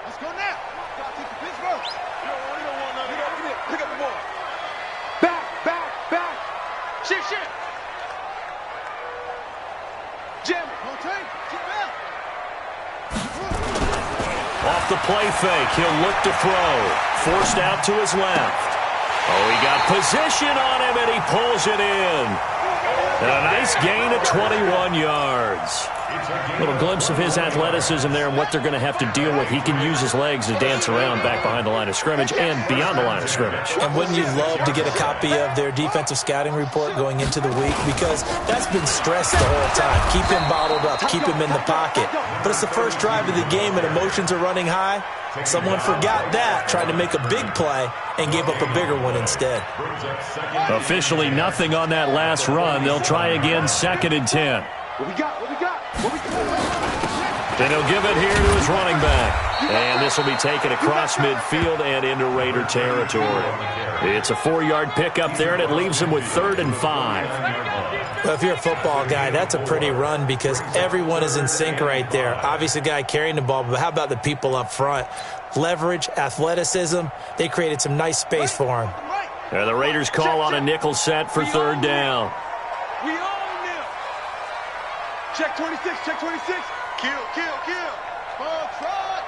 Let's go now. Gotta take the pitch first. You don't want none. Get up. Pick up the ball. Back. Shift. Jim. Rotate. Get back. Off the play fake, he'll look to throw. Forced out to his left. Oh, he got position on him, and he pulls it in. And a nice gain of 21 yards. A little glimpse of his athleticism there and what they're going to have to deal with. He can use his legs to dance around back behind the line of scrimmage and beyond the line of scrimmage. And wouldn't you love to get a copy of their defensive scouting report going into the week? Because that's been stressed the whole time. Keep him bottled up. Keep him in the pocket. But it's the first drive of the game and emotions are running high. Someone forgot that, tried to make a big play, and gave up a bigger one instead. Officially nothing on that last run. They'll try again, 2nd and 10. What we got? Then he'll give it here to his running back. And this will be taken across midfield and into Raider territory. It's a 4-yard pickup there, and it leaves him with 3rd and 5. Well, if you're a football guy, that's a pretty run because everyone is in sync right there. Obviously, the guy carrying the ball, but how about the people up front? Leverage, athleticism, they created some nice space for him. And the Raiders call on a nickel set for 3rd down. We own them. Check 26. Kill. Ball trot.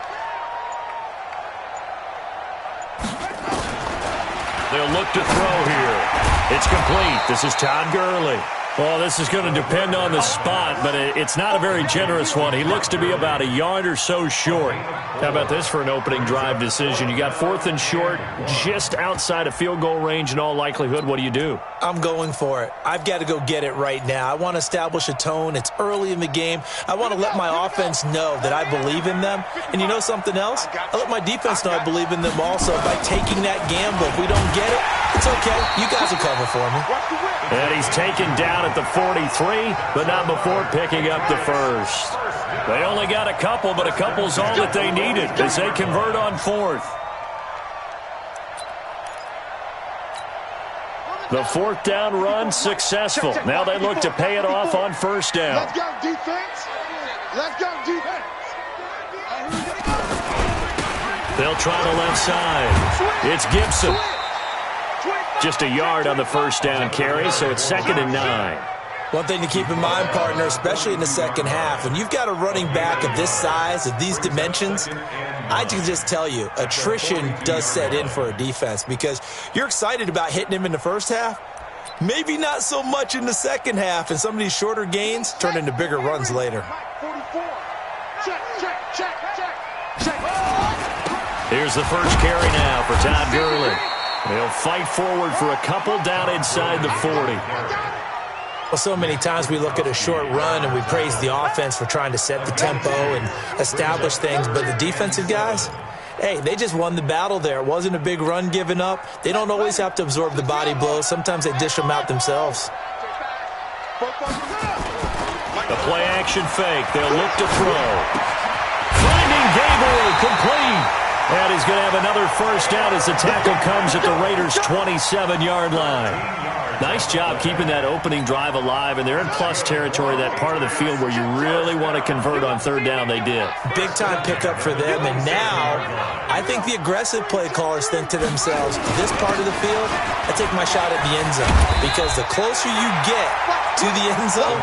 They'll look to throw here. It's complete. This is Todd Gurley. Well, this is going to depend on the spot, but it's not a very generous one. He looks to be about a yard or so short. How about this for an opening drive decision? You got 4th and short, just outside of field goal range in all likelihood. What do you do? I'm going for it. I've got to go get it right now. I want to establish a tone. It's early in the game. I want to let my offense know that I believe in them. And you know something else? I let my defense know I believe in them also by taking that gamble. If we don't get it, it's okay. You guys will cover for me. And he's taken down at the 43, but not before picking up the first. They only got a couple, but a couple's all that they needed as they convert on 4th. The 4th down run successful. Now they look to pay it off on 1st down. Let's go defense. They'll try the left side. It's Gibson. Just a yard on the 1st down carry, so it's 2nd and 9. One thing to keep in mind, partner, especially in the second half, when you've got a running back of this size, of these dimensions, I can just tell you, attrition does set in for a defense because you're excited about hitting him in the first half, maybe not so much in the second half, and some of these shorter gains turn into bigger runs later. Here's the first carry now for Todd Gurley. They'll fight forward for a couple down inside the 40. Well, so many times we look at a short run and we praise the offense for trying to set the tempo and establish things, but the defensive guys, hey, they just won the battle there. It wasn't a big run given up. They don't always have to absorb the body blows. Sometimes they dish them out themselves. The play-action fake. They'll look to throw. Finding Gabriel, complete. And he's going to have another 1st down as the tackle comes at the Raiders' 27-yard line. Nice job keeping that opening drive alive, and they're in plus territory, that part of the field where you really want to convert on 3rd down. They did. Big-time pickup for them, and now I think the aggressive play callers think to themselves, this part of the field, I take my shot at the end zone, because the closer you get to the end zone,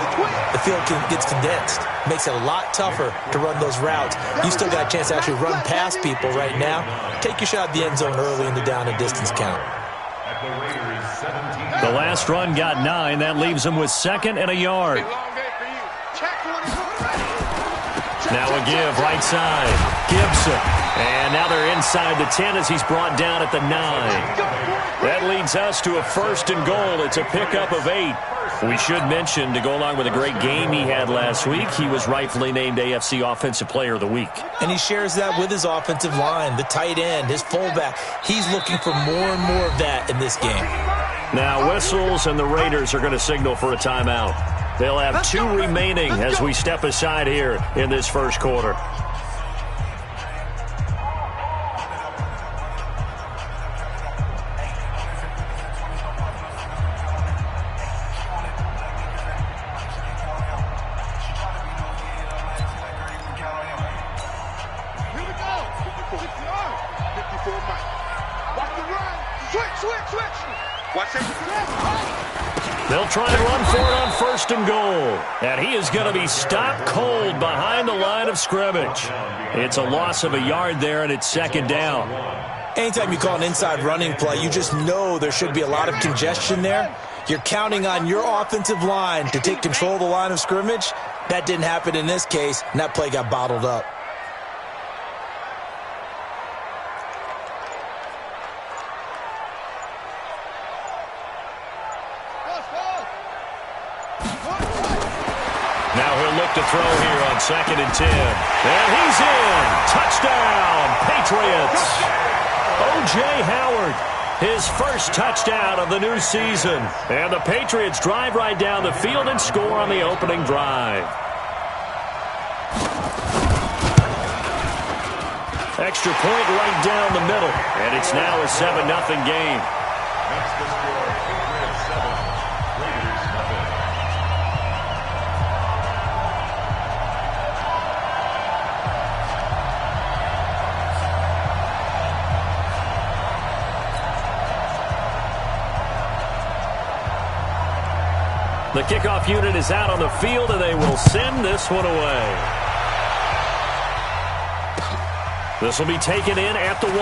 the field gets condensed. Makes it a lot tougher to run those routes. You still got a chance to actually run past people right now. Take your shot at the end zone early in the down and distance count. The last run got 9. That leaves him with 2nd and a yard. Now a give, right side. Gibson. And now they're inside the 10 as he's brought down at the 9. That leads us to a 1st and goal. It's a pickup of 8. We should mention, to go along with a great game he had last week, he was rightfully named AFC Offensive Player of the Week. And he shares that with his offensive line, the tight end, his fullback. He's looking for more and more of that in this game. Now whistles, and the Raiders are going to signal for a timeout. They'll have 2 remaining as we step aside here in this first quarter. 54 Mike. Watch the run. Switch. Watch it. They'll try and run for it on 1st and goal. And he is going to be stopped cold behind the line of scrimmage. It's a loss of a yard there, and it's 2nd down. Anytime you call an inside running play, you just know there should be a lot of congestion there. You're counting on your offensive line to take control of the line of scrimmage. That didn't happen in this case, and that play got bottled up. Now he'll look to throw here on 2nd and 10. And he's in. Touchdown, Patriots. O.J. Howard, his first touchdown of the new season. And the Patriots drive right down the field and score on the opening drive. Extra point right down the middle. And it's now a 7-0 game. That's the score. Patriots 7, Raiders nothing. The kickoff unit is out on the field, and they will send this one away. This will be taken in at the 1.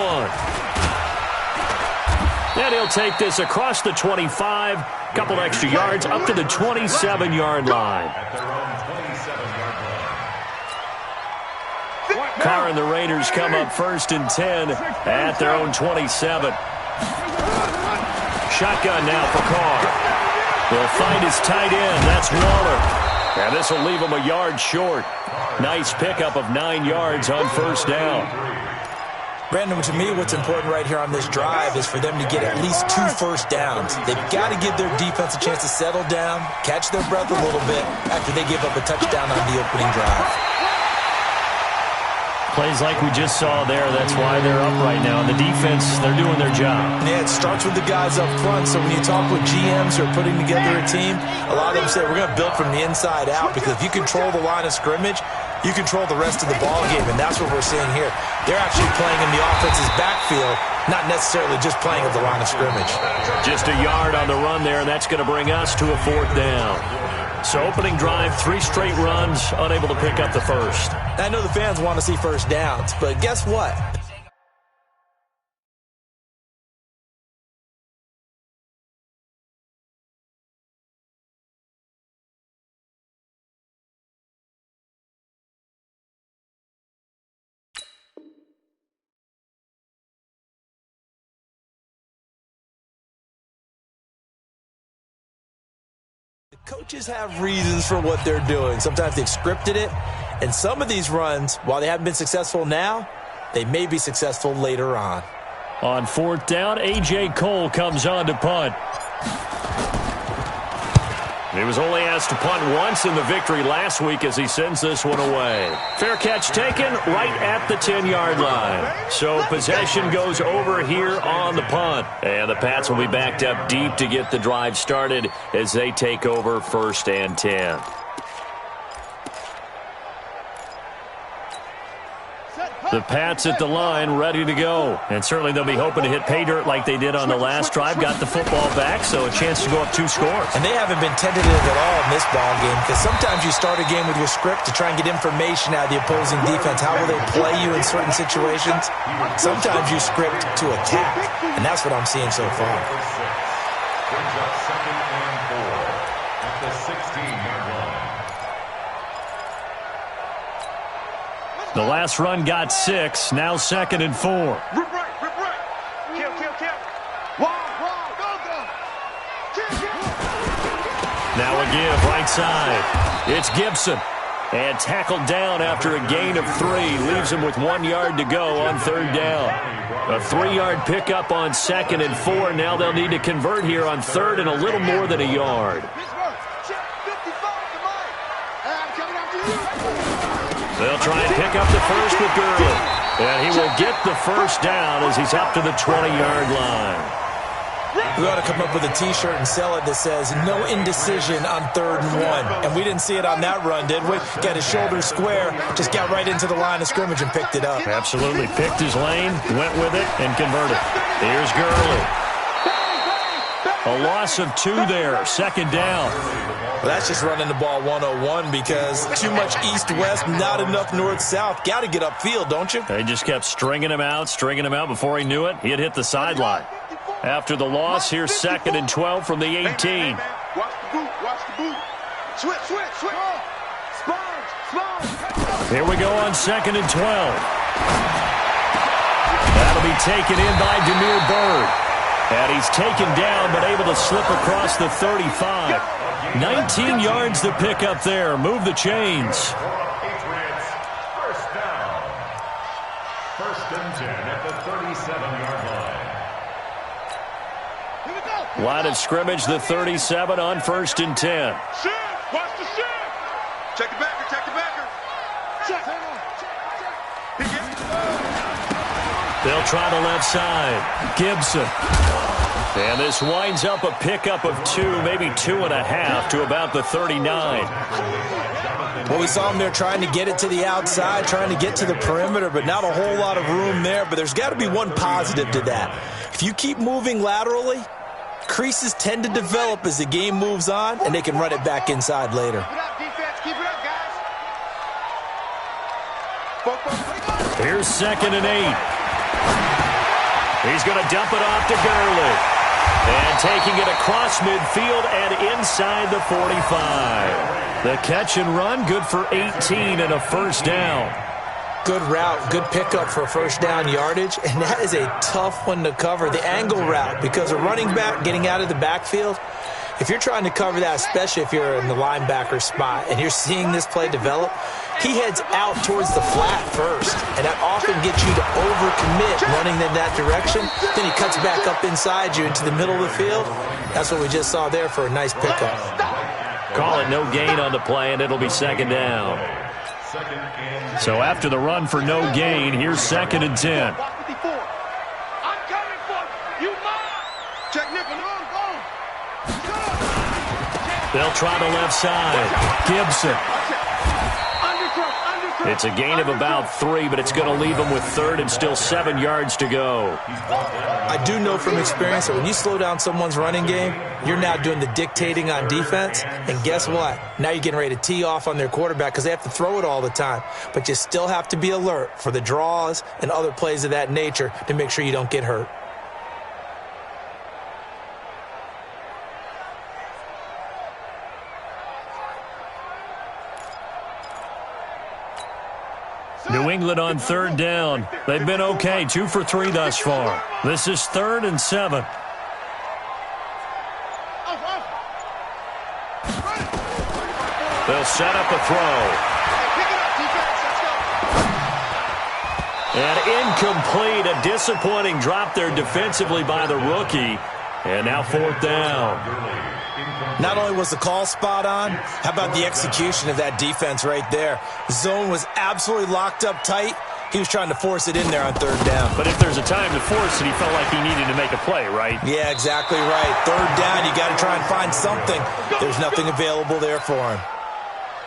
And he'll take this across the 25, couple extra yards up to the 27-yard line. At their own 27-yard line. Carr and the Raiders come up 1st and 10 at their own 27. Shotgun now for Carr. He'll find his tight end. That's Waller. And this will leave him a yard short. Nice pickup of 9 yards on 1st down. Brandon, to me, what's important right here on this drive is for them to get at least 2 first downs. They've got to give their defense a chance to settle down, catch their breath a little bit after they give up a touchdown on the opening drive. Plays like we just saw there, that's why they're up right now. And the defense, they're doing their job. Yeah, it starts with the guys up front. So when you talk with GMs who are putting together a team, a lot of them say we're going to build from the inside out, because if you control the line of scrimmage, you control the rest of the ball game, and that's what we're seeing here. They're actually playing in the offense's backfield, not necessarily just playing at the line of scrimmage. Just a yard on the run there, and that's going to bring us to a 4th down. So opening drive, 3 straight runs, unable to pick up the first. I know the fans want to see first downs, but guess what? Coaches have reasons for what they're doing. Sometimes they've scripted it, and some of these runs, while they haven't been successful now, they may be successful later on. On 4th down, A.J. Cole comes on to punt. He was only asked to punt once in the victory last week as he sends this one away. Fair catch taken right at the 10-yard line. So possession goes over here on the punt. And the Pats will be backed up deep to get the drive started as they take over 1st and 10. The Pats at the line ready to go. And certainly they'll be hoping to hit pay dirt like they did on the last drive. Got the football back, so a chance to go up 2 scores. And they haven't been tentative at all in this ball game, because sometimes you start a game with your script to try and get information out of the opposing defense. How will they play you in certain situations? Sometimes you script to attack, and that's what I'm seeing so far. Brings up 2nd and 4 at the 16-yard line. The last run got 6, now 2nd and 4. Rip right. Kill. Wide, go. Kill. Now a give right side. It's Gibson. And tackled down after a gain of 3. Leaves him with 1 yard to go on 3rd down. A 3-yard pickup on 2nd and 4. Now they'll need to convert here on 3rd and a little more than a yard. They'll try and pick up the first with Gurley. And he will get the first down as he's up to the 20-yard line. We ought to come up with a T-shirt and sell it that says, no indecision on 3rd and 1. And we didn't see it on that run, did we? Got his shoulders square, just got right into the line of scrimmage and picked it up. Absolutely. Picked his lane, went with it, and converted. Here's Gurley. A loss of 2 there, 2nd down. Well, that's just running the ball 101 because too much east-west, not enough north-south. Got to get upfield, don't you? They just kept stringing him out. Before he knew it, he had hit the sideline. After the loss, here's 2nd and 12 from the 18. Watch the boot, watch the boot. Switch. Sponge. Here we go on 2nd and 12. That'll be taken in by Demir Bird. And he's taken down, but able to slip across the 35. 19 yards to pick up there. Move the chains. Patriots, first down. 1st and 10 at the 37-yard line. Line of scrimmage, the 37 on 1st and 10. Shift, watch the shift. Check the backer. They'll try the left side. Gibson. And this winds up a pickup of 2, maybe 2.5 to about the 39. Well, we saw him there trying to get it to the outside, trying to get to the perimeter, but not a whole lot of room there. But there's got to be one positive to that. If you keep moving laterally, creases tend to develop as the game moves on, and they can run it back inside later. Keep it up, guys. Here's 2nd and 8. He's going to dump it off to Gurley. And taking it across midfield and inside the 45. The catch and run, good for 18 and a 1st down. Good route, good pickup for 1st down yardage, and that is a tough one to cover, the angle route, because a running back getting out of the backfield, if you're trying to cover that, especially if you're in the linebacker spot and you're seeing this play develop, he heads out towards the flat first, and that often gets you to overcommit running in that direction. Then he cuts back up inside you into the middle of the field. That's what we just saw there for a nice pickup. Call it no gain on the play, and it'll be 2nd down. So after the run for no gain, here's 2nd and 10. I'm coming for you. Check nickel. They'll try the left side. Gibson. It's a gain of about 3, but it's going to leave them with 3rd and still 7 yards to go. I do know from experience that when you slow down someone's running game, you're now doing the dictating on defense. And guess what? Now you're getting ready to tee off on their quarterback because they have to throw it all the time. But you still have to be alert for the draws and other plays of that nature to make sure you don't get hurt. New England on 3rd down. They've been okay, 2 for 3 thus far. This is 3rd and 7. They'll set up a throw. And incomplete. A disappointing drop there defensively by the rookie. And now 4th down. Not only was the call spot on, how about the execution of that defense right there? Zone was absolutely locked up tight. He was trying to force it in there on 3rd down. But if there's a time to force it, he felt like he needed to make a play, right? Yeah, exactly right. 3rd down, you got to try and find something. There's nothing available there for him.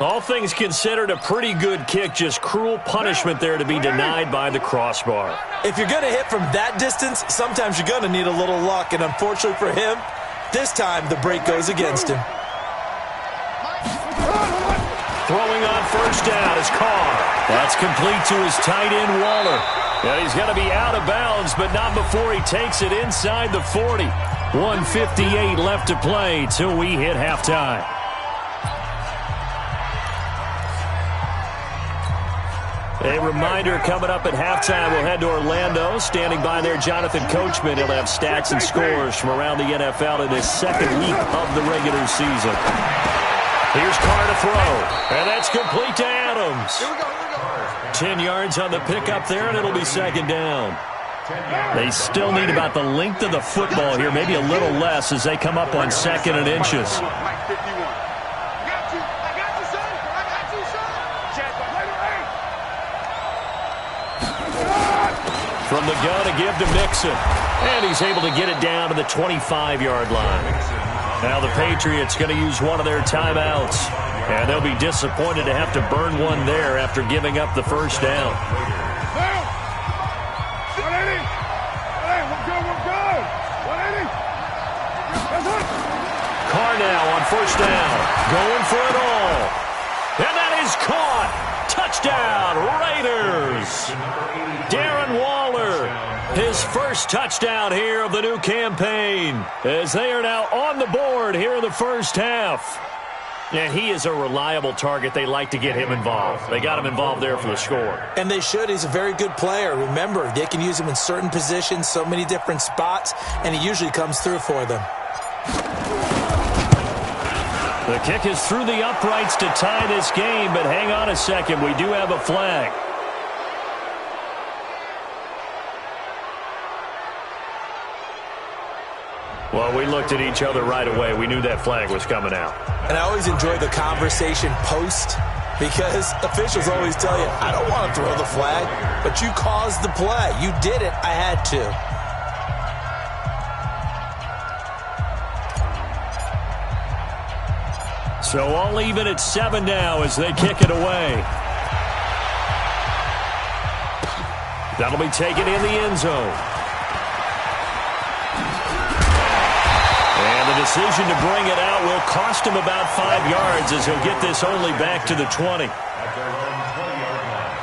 All things considered, a pretty good kick, just cruel punishment there to be denied by the crossbar. If you're going to hit from that distance, sometimes you're going to need a little luck, and unfortunately for him, this time the break goes against him. Throwing on 1st down is Carr. That's complete to his tight end, Waller. And he's going to be out of bounds, but not before he takes it inside the 40. 1:58 left to play till we hit halftime. A reminder coming up at halftime, we'll head to Orlando. Standing by there, Jonathan Coachman. He'll have stats and scores from around the NFL in this 2nd week of the regular season. Here's Carr to throw, and that's complete to Adams. 10 yards on the pickup there, and it'll be 2nd down. They still need about the length of the football here, maybe a little less as they come up on 2nd and inches. From the gun to give to Mixon. And he's able to get it down to the 25-yard line. Now the Patriots going to use one of their timeouts. And they'll be disappointed to have to burn one there after giving up the first down. Carr now on first down. Going for it all. And that is caught. Touchdown, Raiders. Darren Waller, his first touchdown here of the new campaign, as they are now on the board here in the first half. And he is a reliable target. They like to get him involved. They got him involved there for the score. And they should. He's a very good player. Remember, they can use him in certain positions, so many different spots, and he usually comes through for them. The kick is through the uprights to tie this game, but hang on a second. We do have a flag. Well, we looked at each other right away. We knew that flag was coming out. And I always enjoy the conversation post, because officials always tell you, I don't want to throw the flag, but you caused the play. You did it. I had to. So all even at 7 now as they kick it away. That'll be taken in the end zone. And the decision to bring it out will cost him about 5 yards, as he'll get this only back to the 20. At their own 20-yard line.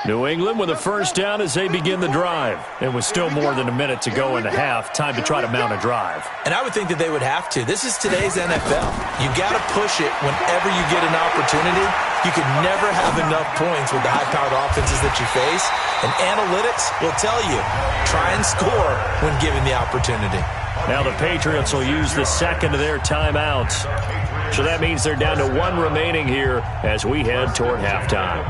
New England with a first down as they begin the drive. And with still more than a minute to go in the half, time to try to mount a drive. And I would think that they would have to. This is today's NFL. You got to push it whenever you get an opportunity. You can never have enough points with the high-powered offenses that you face. And analytics will tell you, try and score when given the opportunity. Now the Patriots will use the second of their timeouts. So that means they're down to 1 remaining here as we head toward halftime.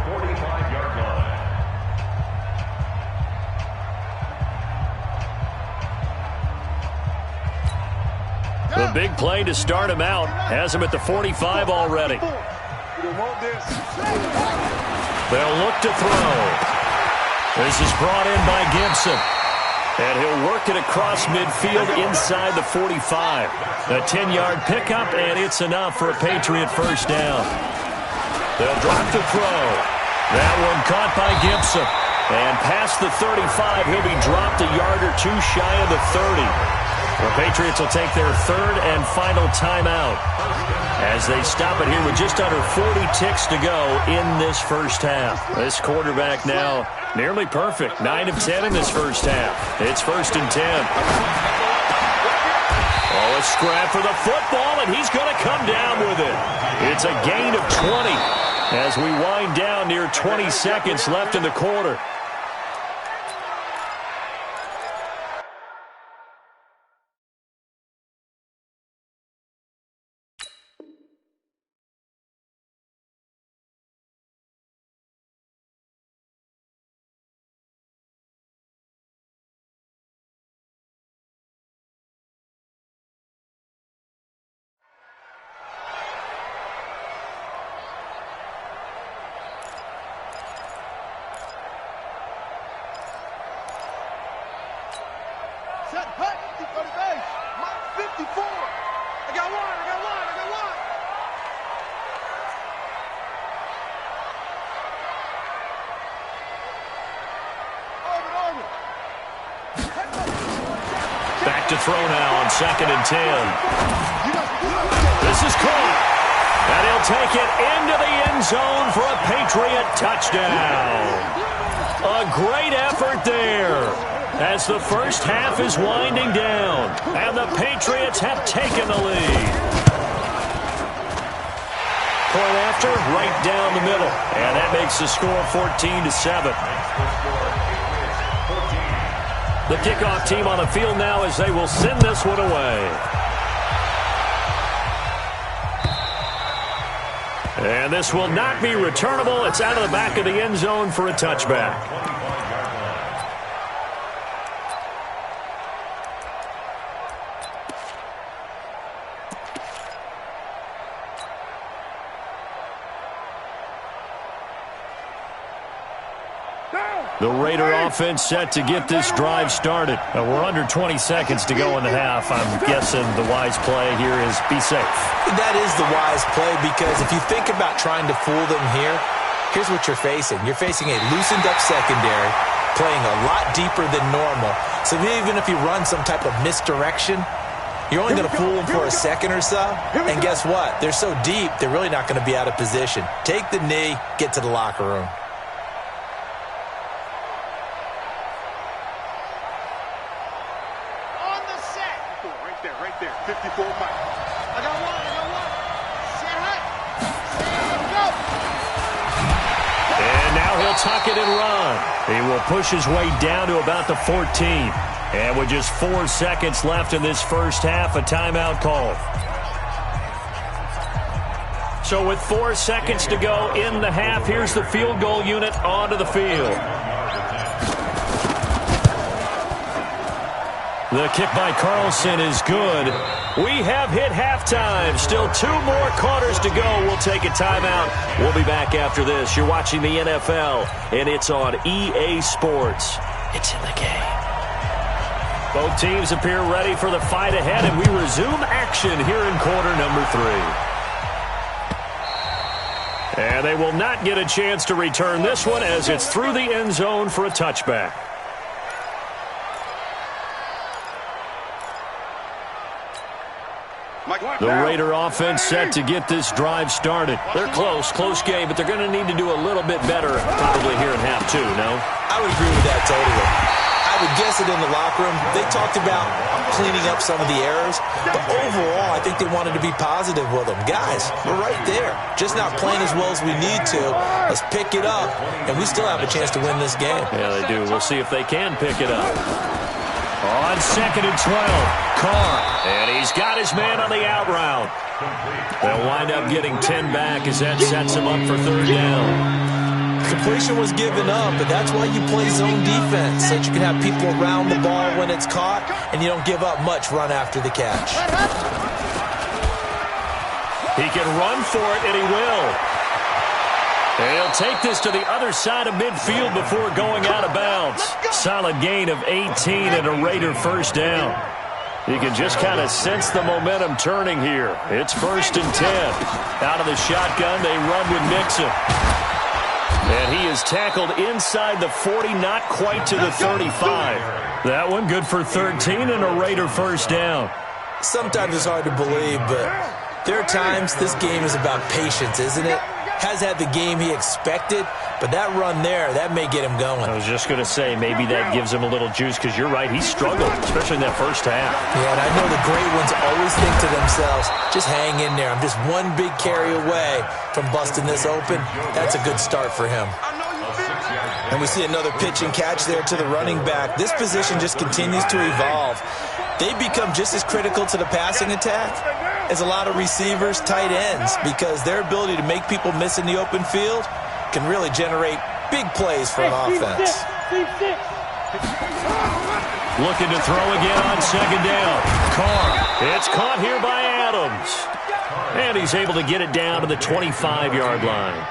The big play to start him out has him at the 45 already. They'll look to throw. This is brought in by Gibson. And he'll work it across midfield inside the 45. A 10-yard pickup, and it's enough for a Patriot first down. They'll drop to throw. That one caught by Gibson. And past the 35, he'll be dropped a yard or two shy of the 30. The Patriots will take their third and final timeout as they stop it here with just under 40 ticks to go in this first half. This quarterback now nearly perfect. 9 of 10 in this first half. It's 1st and 10. Oh, a scrap for the football, and he's going to come down with it. It's a gain of 20 as we wind down near 20 seconds left in the quarter. Set, hut, deep on the base. Mike 54. I got one. Back to throw now on 2nd and 10. This is caught. And he'll take it into the end zone for a Patriot touchdown. A great effort there as the first half is winding down. And the Patriots have taken the lead. Point after, right down the middle. And that makes the score 14-7. The kickoff team on the field now as they will send this one away. And this will not be returnable. It's out of the back of the end zone for a touchback. The Raider offense set to get this drive started. We're under 20 seconds to go in the half. I'm guessing the wise play here is be safe. That is the wise play, because if you think about trying to fool them here, here's what you're facing. You're facing a loosened up secondary, playing a lot deeper than normal. So even if you run some type of misdirection, you're only going to fool them for a second or so. And guess what? They're so deep, they're really not going to be out of position. Take the knee, get to the locker room. On the set. Right there. 54 Mike. I got one. Set right. Go. And now he'll tuck it and run. He will push his way down to about the 14. And with just 4 seconds left in this first half, a timeout call. So with 4 seconds to go in the half, here's the field goal unit onto the field. The kick by Carlson is good. We have hit halftime. Still 2 more quarters to go. We'll take a timeout. We'll be back after this. You're watching the NFL, and it's on EA Sports. It's in the game. Both teams appear ready for the fight ahead, and we resume action here in quarter number 3. And they will not get a chance to return this one as it's through the end zone for a touchback. The Raider offense set to get this drive started. They're close game, but they're going to need to do a little bit better probably here in half 2, no? I would agree with that totally. I would guess it in the locker room. They talked about cleaning up some of the errors, but overall, I think they wanted to be positive with them. Guys, we're right there. Just not playing as well as we need to. Let's pick it up, and we still have a chance to win this game. Yeah, they do. We'll see if they can pick it up. On 2nd and 12, Carr, and he's got his man on the out route. They'll wind up getting 10 back as that sets him up for 3rd down. Completion was given up, but that's why you play zone defense, so that you can have people around the ball when it's caught, and you don't give up much run after the catch. He can run for it, and he will. And he'll take this to the other side of midfield before going out of bounds. Solid gain of 18 and a Raider first down. You can just kind of sense the momentum turning here. It's 1st and 10. Out of the shotgun, they run with Mixon. And he is tackled inside the 40, not quite to the 35. That one good for 13 and a Raider first down. Sometimes it's hard to believe, but there are times this game is about patience, isn't it? Has had the game he expected, but that run there, that may get him going. I was just going to say, maybe that gives him a little juice, because you're right, he struggled, especially in that first half. Yeah, and I know the great ones always think to themselves, just hang in there. I'm just one big carry away from busting this open. That's a good start for him. And we see another pitch and catch there to the running back. This position just continues to evolve. They become just as critical to the passing attack as a lot of receivers, tight ends, because their ability to make people miss in the open field can really generate big plays for an offense. Looking to throw again on 2nd down. Carr. It's caught here by Adams. And he's able to get it down to the 25-yard line.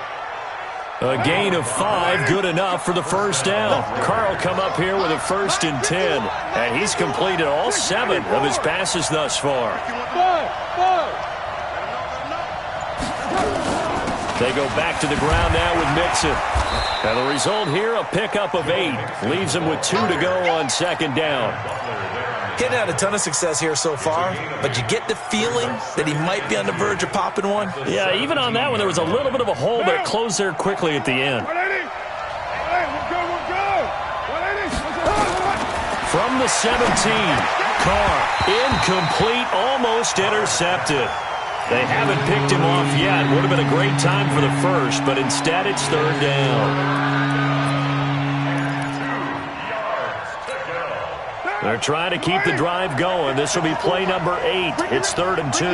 A gain of 5, good enough for the first down. Carr will come up here with a 1st and 10. And he's completed all 7 of his passes thus far. They go back to the ground now with Mixon. And the result here, a pickup of 8. Leaves him with 2 to go on 2nd down. Getting had a ton of success here so far, but you get the feeling that he might be on the verge of popping one. Yeah, even on that one, there was a little bit of a hole, but it closed there quickly at the end. From the 17, Carr, incomplete, almost intercepted. They haven't picked him off yet. Would have been a great time for the first, but instead it's 3rd down. They're trying to keep the drive going. This will be play number 8. It's 3rd and 2.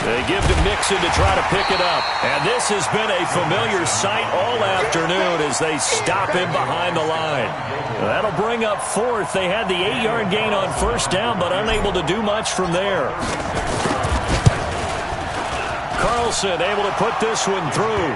They give to Mixon to try to pick it up. And this has been a familiar sight all afternoon as they stop him behind the line. That'll bring up 4th. They had the 8-yard gain on 1st down, but unable to do much from there. Carlson able to put this one through.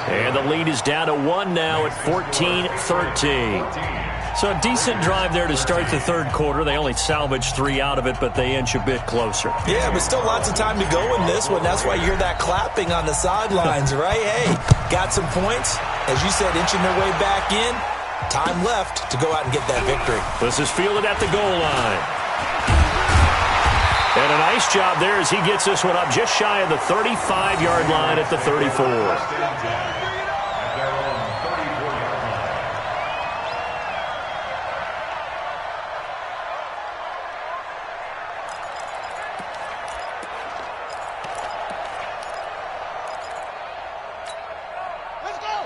And the lead is down to 1 now at 14-13. So a decent drive there to start the third quarter. They only salvaged 3 out of it, but they inch a bit closer. Yeah, but still lots of time to go in this one. That's why you hear that clapping on the sidelines, right? Hey, got some points. As you said, inching their way back in. Time left to go out and get that victory. This is fielded at the goal line. And a nice job there as he gets this one up just shy of the 35-yard line at the 34.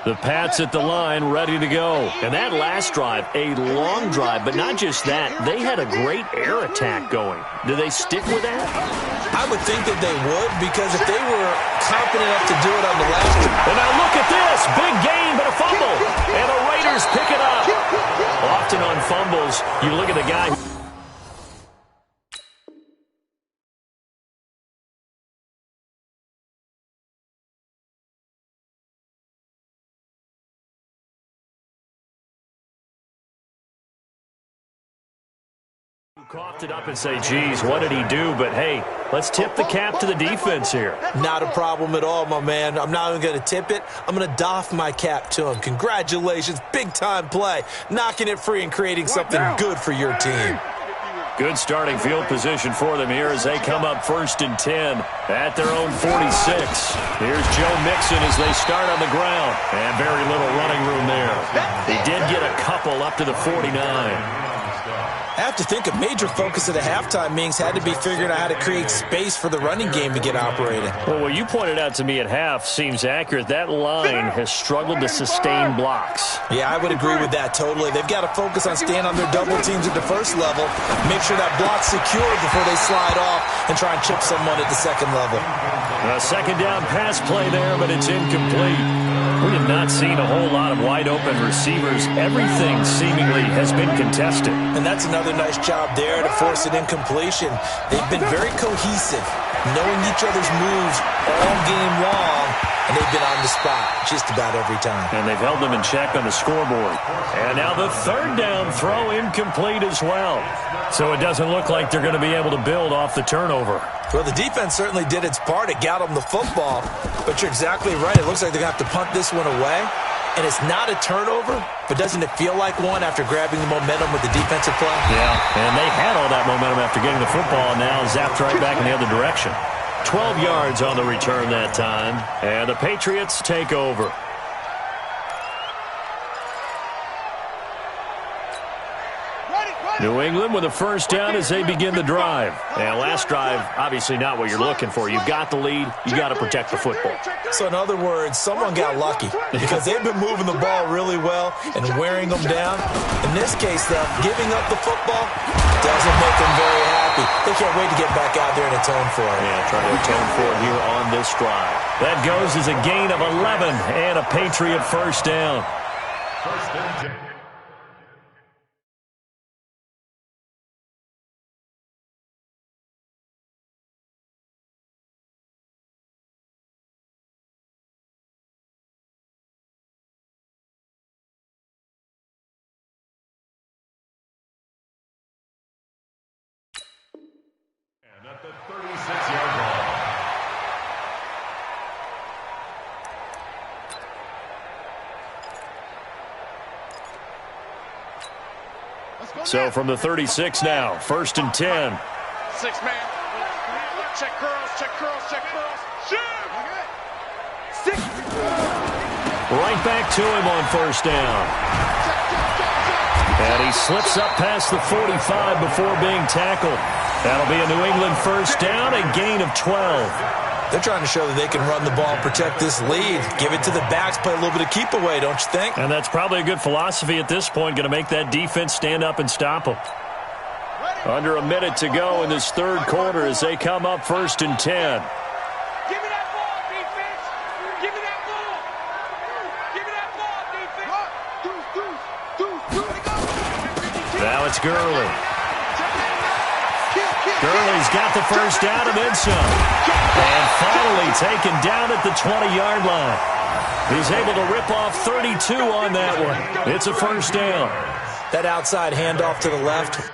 The Pats at the line, ready to go. And that last drive, a long drive, but not just that. They had a great air attack going. Do they stick with that? I would think that they would, because if they were confident enough to do it on the last drive. And now look at this. Big gain, but a fumble. And the Raiders pick it up. Often on fumbles, you look at the guy coughed it up and say, geez, what did he do? But, hey, let's tip the cap to the defense here. Not a problem at all, my man. I'm not even going to tip it. I'm going to doff my cap to him. Congratulations. Big-time play. Knocking it free and creating something good for your team. Good starting field position for them here as they come up 1st and 10 at their own 46. Here's Joe Mixon as they start on the ground. And very little running room there. They did get a couple up to the 49. I have to think a major focus of the halftime meetings had to be figuring out how to create space for the running game to get operating. Well, what you pointed out to me at half seems accurate. That line has struggled to sustain blocks. Yeah, I would agree with that totally. They've got to focus on staying on their double teams at the first level, make sure that block's secured before they slide off and try and chip someone at the second level. A second down pass play there, but it's incomplete. We have not seen a whole lot of wide-open receivers. Everything seemingly has been contested. And that's another nice job there to force an incompletion. They've been very cohesive, knowing each other's moves all game long, and they've been on the spot just about every time. And they've held them in check on the scoreboard. And now the third down throw incomplete as well. So it doesn't look like they're going to be able to build off the turnover. Well, the defense certainly did its part. It got them the football. But you're exactly right. It looks like they're going to have to punt this one away. And it's not a turnover, but doesn't it feel like one after grabbing the momentum with the defensive play? Yeah, and they had all that momentum after getting the football, and now zapped right back in the other direction. 12 yards on the return that time, and the Patriots take over. New England with a first down as they begin the drive. And last drive, obviously not what you're looking for. You've got the lead. You got to protect the football. So in other words, someone got lucky because they've been moving the ball really well and wearing them down. In this case, though, giving up the football doesn't make them very happy. They can't wait to get back out there and atone for it. Yeah, trying to atone for it here on this drive. That goes as a gain of 11 and a Patriot first down. First and 10. At the 36-yard line. So from the 36 now, 1st and 10. 6-man. Check curls, check curls, check curls. Shoot! 6. Right back to him on 1st down. And he slips up past the 45 before being tackled. That'll be a New England first down, a gain of 12. They're trying to show that they can run the ball and protect this lead. Give it to the backs, play a little bit of keep away, don't you think? And that's probably a good philosophy at this point, going to make that defense stand up and stop them. Under a minute to go in this third quarter as they come up 1st and 10. Give me that ball, defense. Give me that ball. Give me that ball, defense. Now it's Gurley. Gurley's got the first down and then some. And finally taken down at the 20-yard line. He's able to rip off 32 on that one. It's a first down. That outside handoff to the left.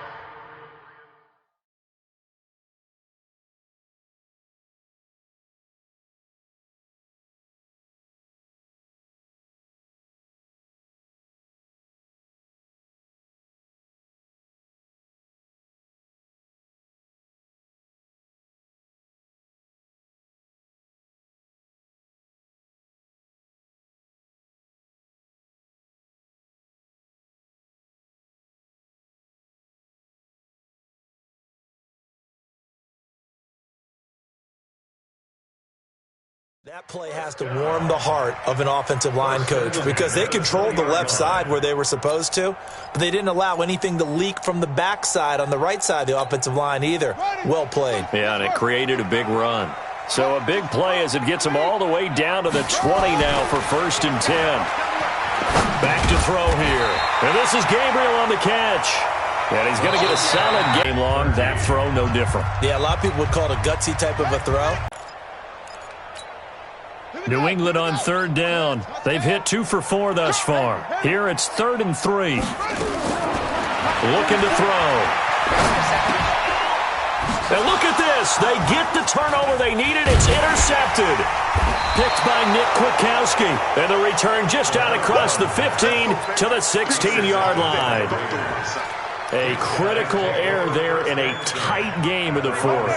That play has to warm the heart of an offensive line coach because they controlled the left side where they were supposed to, but they didn't allow anything to leak from the backside on the right side of the offensive line either. Well played. Yeah, and it created a big run. So a big play as it gets them all the way down to the 20 now for 1st and 10. Back to throw here. And this is Gabriel on the catch. And he's going to get a solid game long. That throw no different. Yeah, a lot of people would call it a gutsy type of a throw. New England on 3rd down. They've hit 2 for 4 thus far. Here it's 3rd and 3. Looking to throw. Now look at this. They get the turnover they needed. It's intercepted. Picked by Nick Kwiatkowski. And the return just out across the 15 to the 16-yard line. A critical error there in a tight game of the 4th.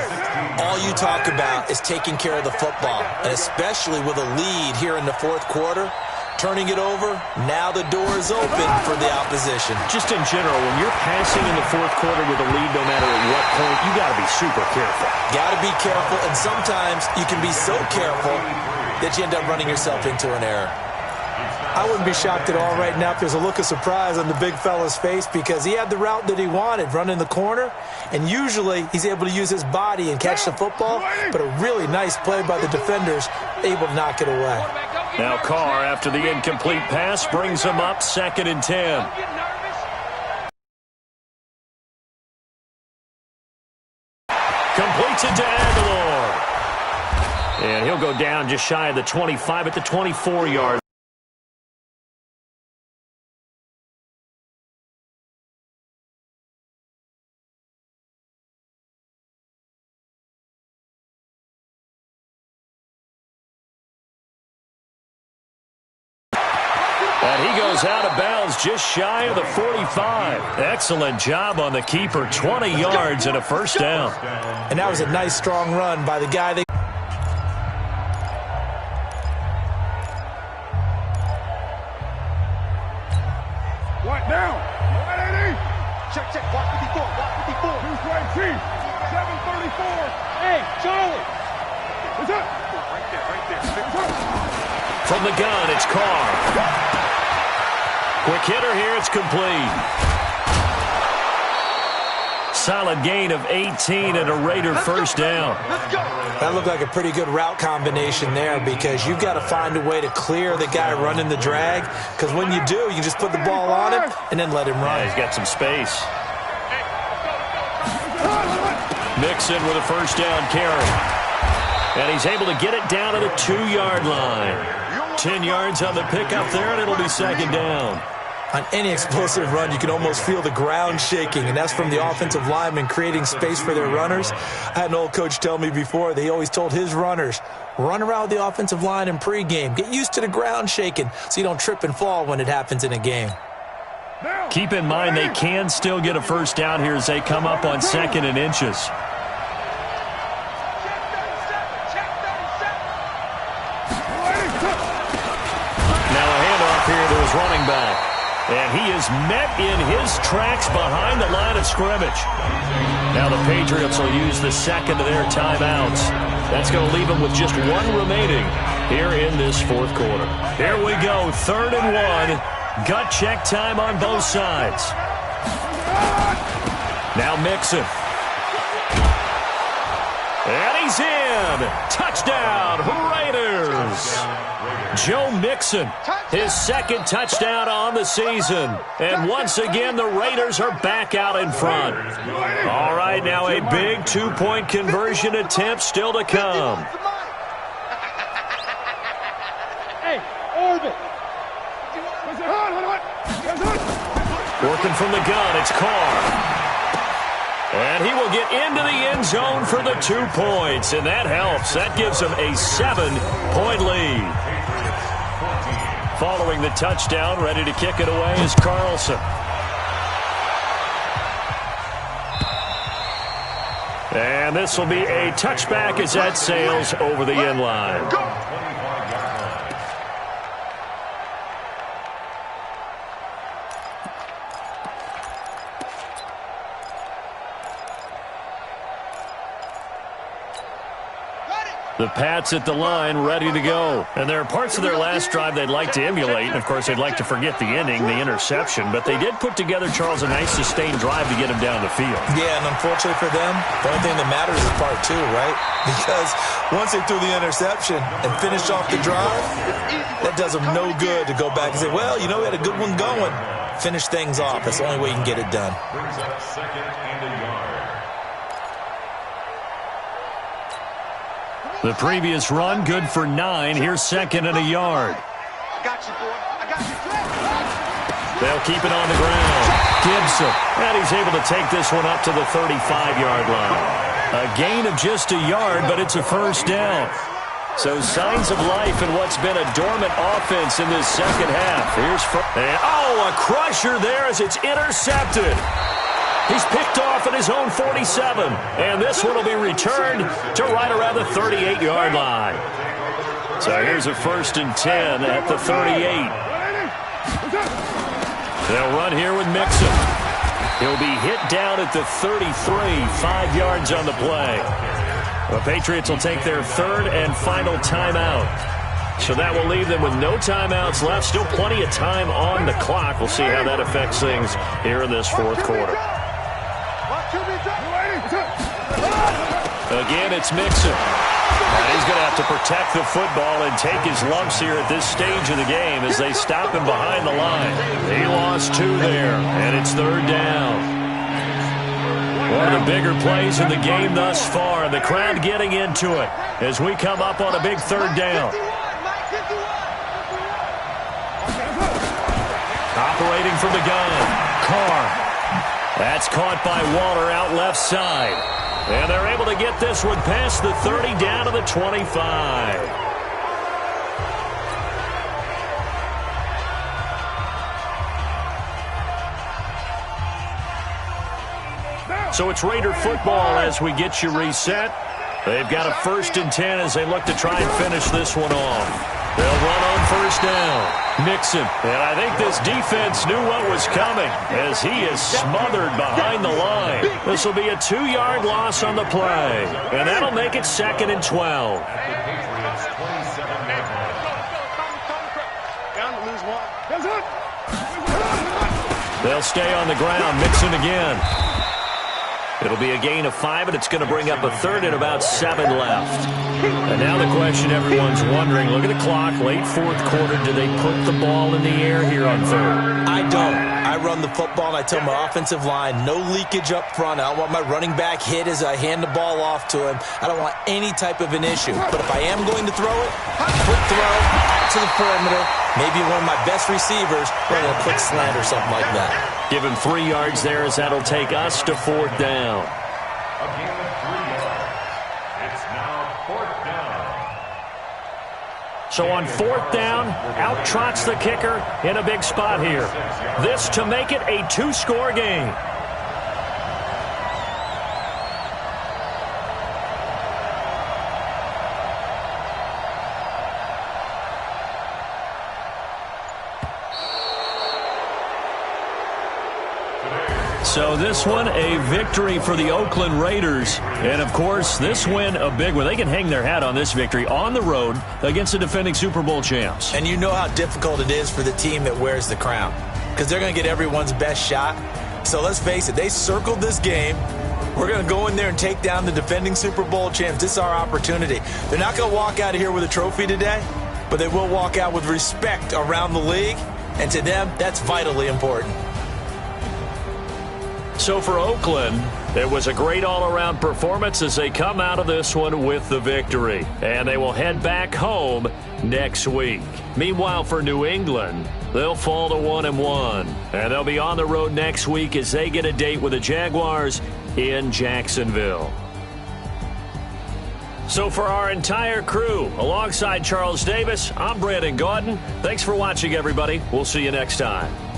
All you talk about is taking care of the football, and especially with a lead here in the 4th quarter, turning it over, now the door is open for the opposition. Just in general, when you're passing in the 4th quarter with a lead, no matter at what point, you got to be super careful. Got to be careful, and sometimes you can be so careful that you end up running yourself into an error. I wouldn't be shocked at all right now if there's a look of surprise on the big fella's face because he had the route that he wanted, running the corner, and usually he's able to use his body and catch the football, but a really nice play by the defenders, able to knock it away. Now Carr, after the incomplete pass, brings him up 2nd and 10. Completes it to Aguilar. And he'll go down just shy of the 25 at the 24-yard. And he goes out of bounds just shy of the 45. Excellent job on the keeper. 20 yards and a first down. And that was a nice, strong run by the guy. What down? 180. Check. Block 54. Block 54. Who's right, Chief? 734. Hey, Charlie. What's up? Right there. From the gun, it's Carr. Quick hitter here, it's complete. Solid gain of 18 and a Raider first down. That looked like a pretty good route combination there because you've got to find a way to clear the guy running the drag because when you do, you can just put the ball on him and then let him run. Yeah, he's got some space. Mixon with a first down carry. And he's able to get it down to the 2-yard line. 10 yards on the pickup there, and it'll be 2nd down. On any explosive run, you can almost feel the ground shaking, and that's from the offensive linemen creating space for their runners. I had an old coach tell me before, they always told his runners, run around the offensive line in pregame. Get used to the ground shaking so you don't trip and fall when it happens in a game. Keep in mind they can still get a first down here as they come up on 2nd and inches. Here to his running back. And he is met in his tracks behind the line of scrimmage. Now the Patriots will use the 2nd of their timeouts. That's going to leave them with just 1 remaining here in this 4th quarter. Here we go, 3rd and 1. Gut check time on both sides. Now Mixon. And he's in. Touchdown, Raiders. Joe Mixon, his 2nd touchdown on the season. And once again, the Raiders are back out in front. All right, now a big 2-point conversion attempt still to come. Hey, Working from the gun, it's Carr. And he will get into the end zone for the 2 points, and that helps. That gives him a 7-point lead. Following the touchdown, ready to kick it away is Carlson. And this will be a touchback as that sails over the end line. The Pats at the line, ready to go. And there are parts of their last drive they'd like to emulate. And, of course, they'd like to forget the ending, the interception. But they did put together, Charles, a nice sustained drive to get him down the field. Yeah, and unfortunately for them, the only thing that matters is part 2, right? Because once they threw the interception and finished off the drive, that does them no good to go back and say, well, you know, we had a good one going. Finish things off. That's the only way you can get it done. Brings up 2nd and a yard. The previous run, good for 9. Here's 2nd and a yard. I got you, boy. I got you. They'll keep it on the ground. Gibson. And he's able to take this one up to the 35-yard line. A gain of just a yard, but it's a first down. So signs of life in what's been a dormant offense in this second half. Here's a crusher there as it's intercepted. He's picked off at his own 47, and this one will be returned to right around the 38-yard line. So here's a 1st and 10 at the 38. They'll run here with Mixon. He'll be hit down at the 33, 5 yards on the play. The Patriots will take their 3rd and final timeout. So that will leave them with no timeouts left. Still plenty of time on the clock. We'll see how that affects things here in this 4th quarter. Again, it's Mixon. And he's going to have to protect the football and take his lumps here at this stage of the game as they stop him behind the line. He lost 2 there, and it's 3rd down. One of the bigger plays in the game thus far, and the crowd getting into it as we come up on a big 3rd down. Operating from the gun, Carr. That's caught by Waller out left side. And they're able to get this one past the 30 down to the 25. So it's Raider football as we get you reset. They've got a 1st and 10 as they look to try and finish this one off. They'll run on 1st down. Mixon. And I think this defense knew what was coming as he is smothered behind the line. This will be a 2-yard loss on the play. And that'll make it 2nd and 12. They'll stay on the ground. Mixon again. It'll be a gain of 5, and it's going to bring up a 3rd and about 7 left. And now the question everyone's wondering, look at the clock, late 4th quarter, do they put the ball in the air here on 3rd? I don't. I run the football, and I tell my offensive line, no leakage up front. I don't want my running back hit as I hand the ball off to him. I don't want any type of an issue. But if I am going to throw it, quick throw, out to the perimeter, maybe one of my best receivers running a quick slant or something like that. Give him 3 yards there as that'll take us to 4th down. A gain of 3 yards. It's now 4th down. So on 4th down, out trots the kicker in a big spot here. This to make it a 2-score game. So this one, a victory for the Oakland Raiders. And, of course, this win, a big one. They can hang their hat on this victory on the road against the defending Super Bowl champs. And you know how difficult it is for the team that wears the crown because they're going to get everyone's best shot. So let's face it, they circled this game. We're going to go in there and take down the defending Super Bowl champs. This is our opportunity. They're not going to walk out of here with a trophy today, but they will walk out with respect around the league. And to them, that's vitally important. So for Oakland, it was a great all-around performance as they come out of this one with the victory. And they will head back home next week. Meanwhile, for New England, they'll fall to 1-1. And they'll be on the road next week as they get a date with the Jaguars in Jacksonville. So for our entire crew, alongside Charles Davis, I'm Brandon Gaudin. Thanks for watching, everybody. We'll see you next time.